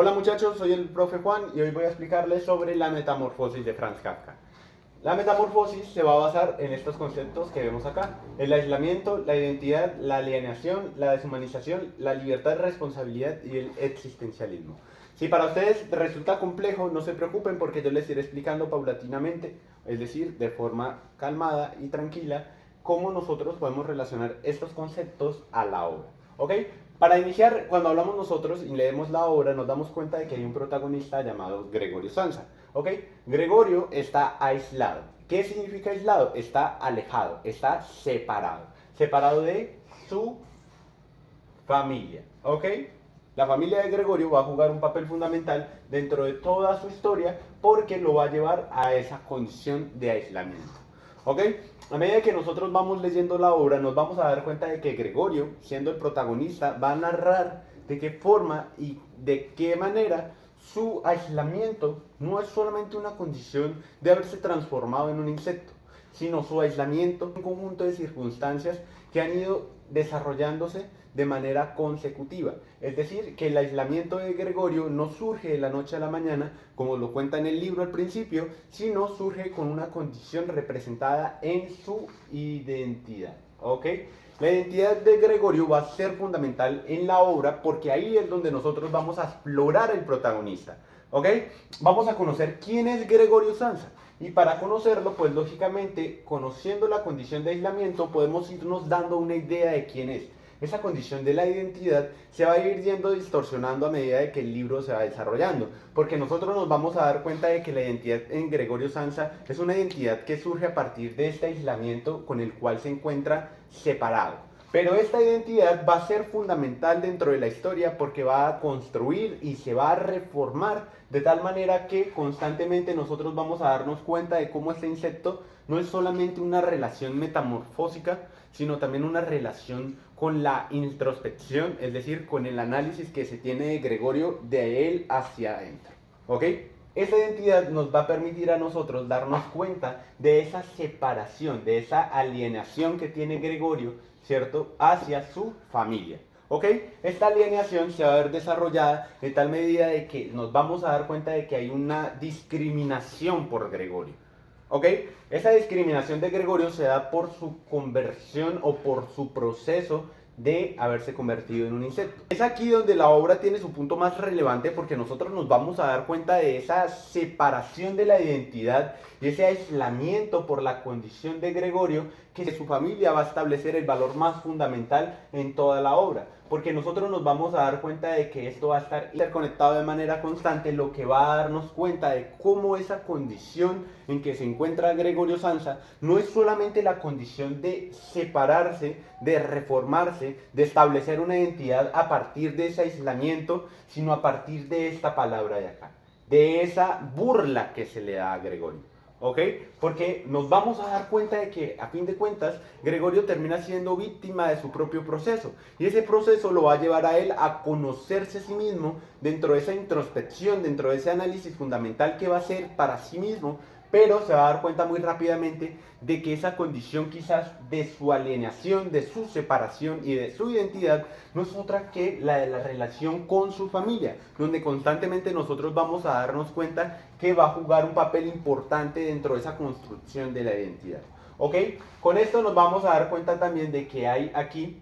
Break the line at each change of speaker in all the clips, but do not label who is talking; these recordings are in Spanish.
Hola muchachos, soy el profe Juan y hoy voy a explicarles sobre la metamorfosis de Franz Kafka. La metamorfosis se va a basar en estos conceptos que vemos acá: el aislamiento, la identidad, la alienación, la deshumanización, la libertad, responsabilidad y el existencialismo. Si para ustedes resulta complejo, no se preocupen porque yo les iré explicando paulatinamente, es decir, de forma calmada y tranquila, cómo nosotros podemos relacionar estos conceptos a la obra. ¿Ok? Para iniciar, cuando hablamos nosotros y leemos la obra, nos damos cuenta de que hay un protagonista llamado Gregorio Samsa. ¿Ok? Gregorio está aislado. ¿Qué significa aislado? Está alejado, está separado. Separado de su familia. ¿Ok? La familia de Gregorio va a jugar un papel fundamental dentro de toda su historia porque lo va a llevar a esa condición de aislamiento. ¿Ok? A medida que nosotros vamos leyendo la obra, nos vamos a dar cuenta de que Gregorio, siendo el protagonista, va a narrar de qué forma y de qué manera su aislamiento no es solamente una condición de haberse transformado en un insecto, sino su aislamiento, un conjunto de circunstancias que han ido desarrollándose de manera consecutiva. Es decir, que el aislamiento de Gregorio no surge de la noche a la mañana, como lo cuenta en el libro al principio, sino surge con una condición representada en su identidad. ¿Ok? La identidad de Gregorio va a ser fundamental en la obra porque ahí es donde nosotros vamos a explorar el protagonista. ¿Ok? Vamos a conocer quién es Gregorio Samsa. Y para conocerlo, pues lógicamente, conociendo la condición de aislamiento, podemos irnos dando una idea de quién es. Esa condición de la identidad se va a ir yendo distorsionando a medida de que el libro se va desarrollando, porque nosotros nos vamos a dar cuenta de que la identidad en Gregorio Samsa es una identidad que surge a partir de este aislamiento con el cual se encuentra separado. Pero esta identidad va a ser fundamental dentro de la historia porque va a construir y se va a reformar de tal manera que constantemente nosotros vamos a darnos cuenta de cómo este insecto no es solamente una relación metamorfósica, sino también una relación con la introspección, es decir, con el análisis que se tiene de Gregorio de él hacia adentro. ¿Ok? Esa identidad nos va a permitir a nosotros darnos cuenta de esa separación, de esa alienación que tiene Gregorio, ¿cierto?, hacia su familia. ¿Ok? Esta alienación se va a ver desarrollada de tal medida de que nos vamos a dar cuenta de que hay una discriminación por Gregorio. ¿Ok? Esa discriminación de Gregorio se da por su conversión o por su proceso de haberse convertido en un insecto. Es aquí donde la obra tiene su punto más relevante porque nosotros nos vamos a dar cuenta de esa separación de la identidad y ese aislamiento por la condición de Gregorio que su familia va a establecer el valor más fundamental en toda la obra. Porque nosotros nos vamos a dar cuenta de que esto va a estar interconectado de manera constante, lo que va a darnos cuenta de cómo esa condición en que se encuentra Gregorio Samsa no es solamente la condición de separarse, de reformarse, de establecer una identidad a partir de ese aislamiento, sino a partir de esta palabra de acá, de esa burla que se le da a Gregorio. ¿Ok? Porque nos vamos a dar cuenta de que, a fin de cuentas, Gregorio termina siendo víctima de su propio proceso. Y ese proceso lo va a llevar a él a conocerse a sí mismo dentro de esa introspección, dentro de ese análisis fundamental que va a hacer para sí mismo, pero se va a dar cuenta muy rápidamente de que esa condición quizás de su alienación, de su separación y de su identidad no es otra que la de la relación con su familia, donde constantemente nosotros vamos a darnos cuenta que va a jugar un papel importante dentro de esa construcción de la identidad. ¿Ok? Con esto nos vamos a dar cuenta también de que hay aquí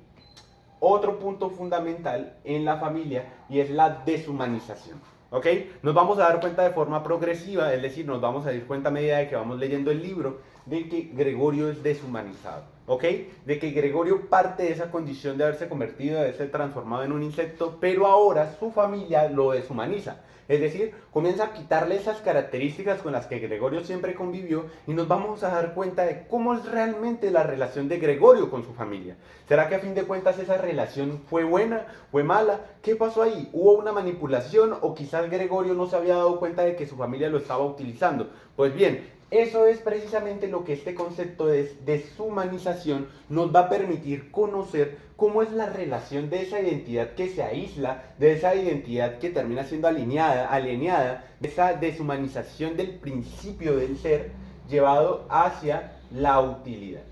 otro punto fundamental en la familia y es la deshumanización. ¿Ok? Nos vamos a dar cuenta de forma progresiva, es decir, nos vamos a dar cuenta a medida de que vamos leyendo el libro, de que Gregorio es deshumanizado. ¿Ok? De que Gregorio parte de esa condición de haberse convertido, de haberse transformado en un insecto, pero ahora su familia lo deshumaniza. Es decir, comienza a quitarle esas características con las que Gregorio siempre convivió y nos vamos a dar cuenta de cómo es realmente la relación de Gregorio con su familia. ¿Será que a fin de cuentas esa relación fue buena, fue mala? ¿Qué pasó ahí? ¿Hubo una manipulación o quizás Gregorio no se había dado cuenta de que su familia lo estaba utilizando? Pues bien, eso es precisamente lo que este concepto de deshumanización nos va a permitir conocer cómo es la relación de esa identidad que se aísla, de esa identidad que termina siendo alienada, de esa deshumanización del principio del ser llevado hacia la utilidad.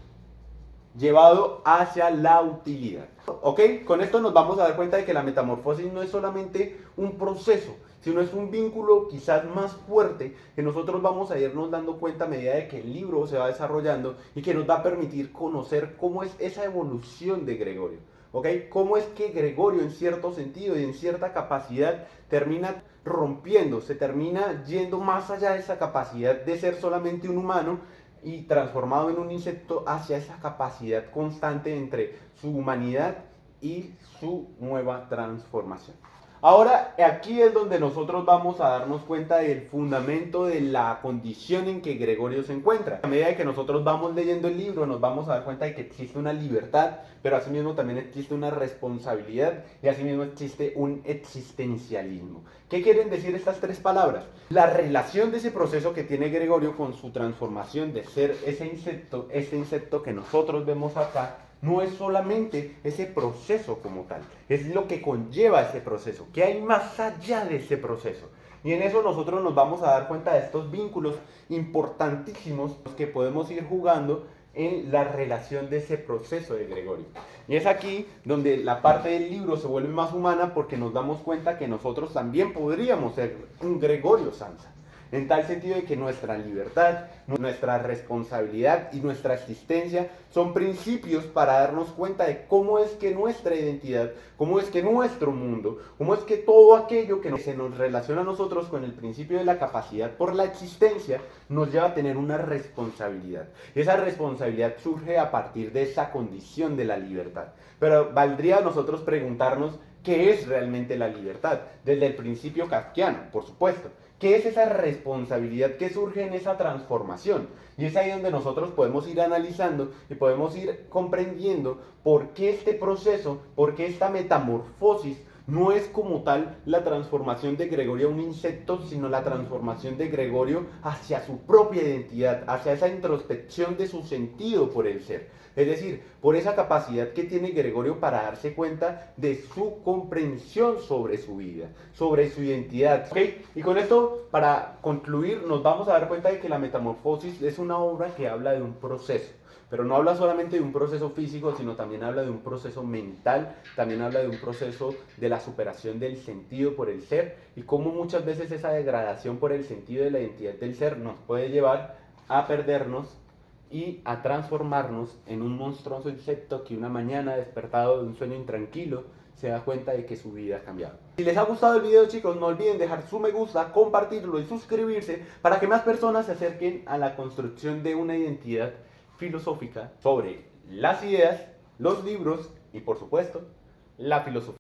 Llevado hacia la utilidad. ¿Ok? Con esto nos vamos a dar cuenta de que la metamorfosis no es solamente un proceso, sino es un vínculo quizás más fuerte que nosotros vamos a irnos dando cuenta a medida de que el libro se va desarrollando y que nos va a permitir conocer cómo es esa evolución de Gregorio. ¿Ok? Cómo es que Gregorio en cierto sentido y en cierta capacidad termina rompiendo, se termina yendo más allá de esa capacidad de ser solamente un humano y transformado en un insecto hacia esa capacidad constante entre su humanidad y su nueva transformación. Ahora, aquí es donde nosotros vamos a darnos cuenta del fundamento de la condición en que Gregorio se encuentra. A medida que nosotros vamos leyendo el libro, nos vamos a dar cuenta de que existe una libertad, pero asimismo también existe una responsabilidad y asimismo existe un existencialismo. ¿Qué quieren decir estas tres palabras? La relación de ese proceso que tiene Gregorio con su transformación de ser ese insecto que nosotros vemos acá, no es solamente ese proceso como tal, es lo que conlleva ese proceso, qué hay más allá de ese proceso. Y en eso nosotros nos vamos a dar cuenta de estos vínculos importantísimos que podemos ir jugando en la relación de ese proceso de Gregorio. Y es aquí donde la parte del libro se vuelve más humana porque nos damos cuenta que nosotros también podríamos ser un Gregorio Samsa. En tal sentido de que nuestra libertad, nuestra responsabilidad y nuestra existencia son principios para darnos cuenta de cómo es que nuestra identidad, cómo es que nuestro mundo, cómo es que todo aquello que se nos relaciona a nosotros con el principio de la capacidad por la existencia nos lleva a tener una responsabilidad. Y esa responsabilidad surge a partir de esa condición de la libertad. Pero valdría a nosotros preguntarnos qué es realmente la libertad, desde el principio kafkiano, por supuesto. ¿Qué es esa responsabilidad que surge en esa transformación? Y es ahí donde nosotros podemos ir analizando y podemos ir comprendiendo por qué este proceso, por qué esta metamorfosis no es como tal la transformación de Gregorio a un insecto, sino la transformación de Gregorio hacia su propia identidad, hacia esa introspección de su sentido por el ser. Es decir, por esa capacidad que tiene Gregorio para darse cuenta de su comprensión sobre su vida, sobre su identidad. ¿Okay? Y con esto, para concluir, nos vamos a dar cuenta de que la Metamorfosis es una obra que habla de un proceso. Pero no habla solamente de un proceso físico, sino también habla de un proceso mental, también habla de un proceso de la superación del sentido por el ser y cómo muchas veces esa degradación por el sentido de la identidad del ser nos puede llevar a perdernos y a transformarnos en un monstruoso insecto que una mañana, despertado de un sueño intranquilo, se da cuenta de que su vida ha cambiado. Si les ha gustado el video, chicos, no olviden dejar su me gusta, compartirlo y suscribirse para que más personas se acerquen a la construcción de una identidad filosófica sobre las ideas, los libros y, por supuesto, la filosofía.